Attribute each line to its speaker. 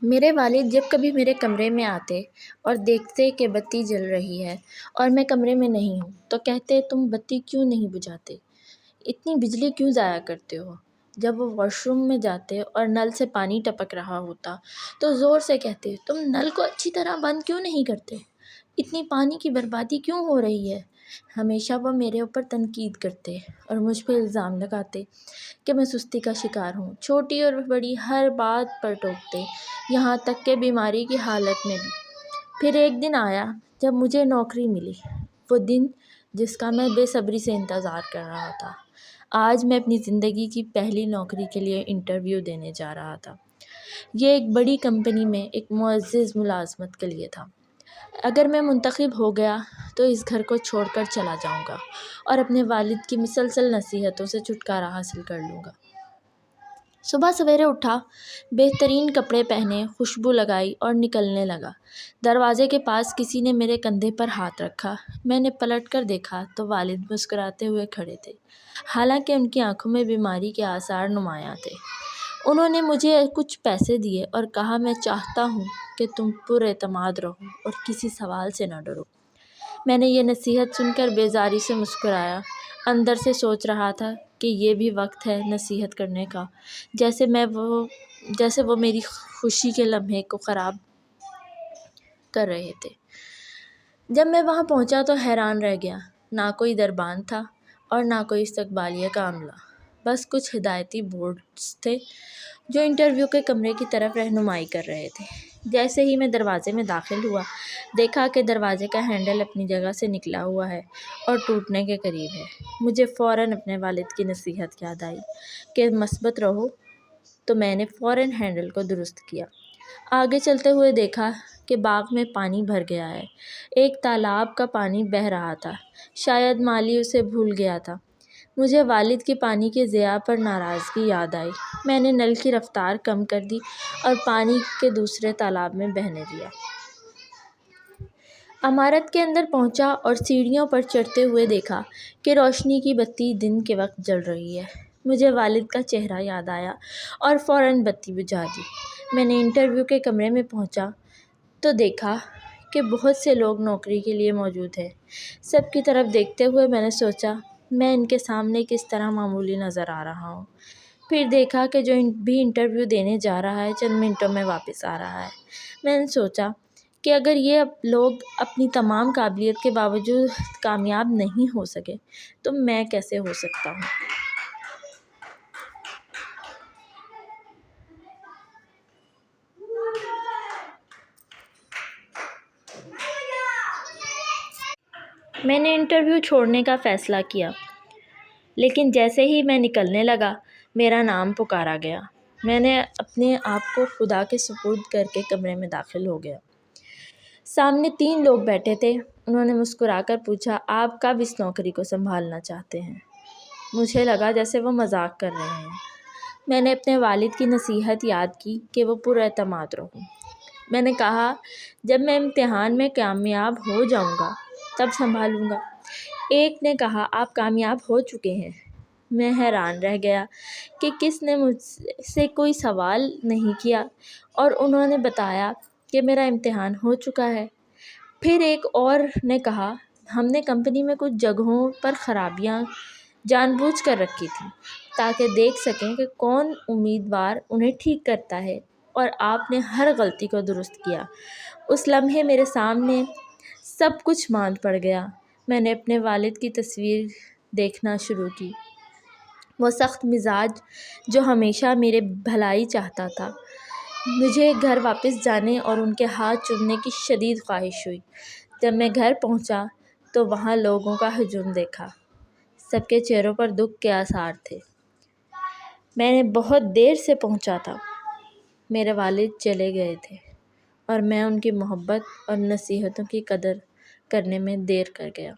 Speaker 1: میرے والد جب کبھی میرے کمرے میں آتے اور دیکھتے کہ بتی جل رہی ہے اور میں کمرے میں نہیں ہوں تو کہتے تم بتی کیوں نہیں بجھاتے؟ اتنی بجلی کیوں ضائع کرتے ہو؟ جب وہ واش روم میں جاتے اور نل سے پانی ٹپک رہا ہوتا تو زور سے کہتے تم نل کو اچھی طرح بند کیوں نہیں کرتے؟ اتنی پانی کی بربادی کیوں ہو رہی ہے؟ ہمیشہ وہ میرے اوپر تنقید کرتے اور مجھ پہ الزام لگاتے کہ میں سستی کا شکار ہوں، چھوٹی اور بڑی ہر بات پر ٹوکتے، یہاں تک کہ بیماری کی حالت میں بھی۔ پھر ایک دن آیا جب مجھے نوکری ملی، وہ دن جس کا میں بے صبری سے انتظار کر رہا تھا۔ آج میں اپنی زندگی کی پہلی نوکری کے لیے انٹرویو دینے جا رہا تھا۔ یہ ایک بڑی کمپنی میں ایک معزز ملازمت کے لیے تھا۔ اگر میں منتخب ہو گیا تو اس گھر کو چھوڑ کر چلا جاؤں گا اور اپنے والد کی مسلسل نصیحتوں سے چھٹکارا حاصل کر لوں گا۔ صبح سویرے اٹھا، بہترین کپڑے پہنے، خوشبو لگائی اور نکلنے لگا۔ دروازے کے پاس کسی نے میرے کندھے پر ہاتھ رکھا۔ میں نے پلٹ کر دیکھا تو والد مسکراتے ہوئے کھڑے تھے، حالانکہ ان کی آنکھوں میں بیماری کے آثار نمایاں تھے۔ انہوں نے مجھے کچھ پیسے دیے اور کہا میں چاہتا ہوں کہ تم پر اعتماد رہو اور کسی سوال سے نہ ڈرو۔ میں نے یہ نصیحت سن کر بیزاری سے مسکرایا، اندر سے سوچ رہا تھا کہ یہ بھی وقت ہے نصیحت کرنے کا، جیسے وہ میری خوشی کے لمحے کو خراب کر رہے تھے۔ جب میں وہاں پہنچا تو حیران رہ گیا۔ نہ کوئی دربان تھا اور نہ کوئی استقبالیہ کا عملہ، بس کچھ ہدایتی بورڈز تھے جو انٹرویو کے کمرے کی طرف رہنمائی کر رہے تھے۔ جیسے ہی میں دروازے میں داخل ہوا، دیکھا کہ دروازے کا ہینڈل اپنی جگہ سے نکلا ہوا ہے اور ٹوٹنے کے قریب ہے۔ مجھے فوراً اپنے والد کی نصیحت یاد آئی کہ مثبت رہو، تو میں نے فوراً ہینڈل کو درست کیا۔ آگے چلتے ہوئے دیکھا کہ باغ میں پانی بھر گیا ہے۔ ایک تالاب کا پانی بہہ رہا تھا، شاید مالی اسے بھول گیا تھا۔ مجھے والد کی پانی کے ضیاع پر ناراضگی یاد آئی۔ میں نے نل کی رفتار کم کر دی اور پانی کے دوسرے تالاب میں بہنے دیا۔ عمارت کے اندر پہنچا اور سیڑھیوں پر چڑھتے ہوئے دیکھا کہ روشنی کی بتی دن کے وقت جل رہی ہے۔ مجھے والد کا چہرہ یاد آیا اور فوراً بتی بجھا دی۔ میں نے انٹرویو کے کمرے میں پہنچا تو دیکھا کہ بہت سے لوگ نوکری کے لیے موجود ہیں۔ سب کی طرف دیکھتے ہوئے میں نے سوچا میں ان کے سامنے کس طرح معمولی نظر آ رہا ہوں۔ پھر دیکھا کہ جو بھی انٹرویو دینے جا رہا ہے چند منٹوں میں واپس آ رہا ہے۔ میں نے سوچا کہ اگر یہ لوگ اپنی تمام قابلیت کے باوجود کامیاب نہیں ہو سکے تو میں کیسے ہو سکتا ہوں۔ میں نے انٹرویو چھوڑنے کا فیصلہ کیا، لیکن جیسے ہی میں نکلنے لگا میرا نام پکارا گیا۔ میں نے اپنے آپ کو خدا کے سپرد کر کے کمرے میں داخل ہو گیا۔ سامنے 3 لوگ بیٹھے تھے۔ انہوں نے مسکرا کر پوچھا آپ کب اس نوکری کو سنبھالنا چاہتے ہیں؟ مجھے لگا جیسے وہ مذاق کر رہے ہیں۔ میں نے اپنے والد کی نصیحت یاد کی کہ وہ پر اعتماد رہوں۔ میں نے کہا جب میں امتحان میں کامیاب ہو جاؤں گا تب سنبھالوں گا۔ ایک نے کہا آپ کامیاب ہو چکے ہیں۔ میں حیران رہ گیا کہ کس نے مجھ سے کوئی سوال نہیں کیا اور انہوں نے بتایا کہ میرا امتحان ہو چکا ہے۔ پھر ایک اور نے کہا ہم نے کمپنی میں کچھ جگہوں پر خرابیاں جان بوجھ کر رکھی تھیں تاکہ دیکھ سکیں کہ کون امیدوار انہیں ٹھیک کرتا ہے، اور آپ نے ہر غلطی کو درست کیا۔ اس لمحے میرے سامنے سب کچھ ماند پڑ گیا۔ میں نے اپنے والد کی تصویر دیکھنا شروع کی، وہ سخت مزاج جو ہمیشہ میرے بھلائی چاہتا تھا۔ مجھے گھر واپس جانے اور ان کے ہاتھ چومنے کی شدید خواہش ہوئی۔ جب میں گھر پہنچا تو وہاں لوگوں کا ہجوم دیکھا، سب کے چہروں پر دکھ کے آثار تھے۔ میں نے بہت دیر سے پہنچا تھا۔ میرے والد چلے گئے تھے اور میں ان کی محبت اور نصیحتوں کی قدر کرنے میں دیر کر گیا۔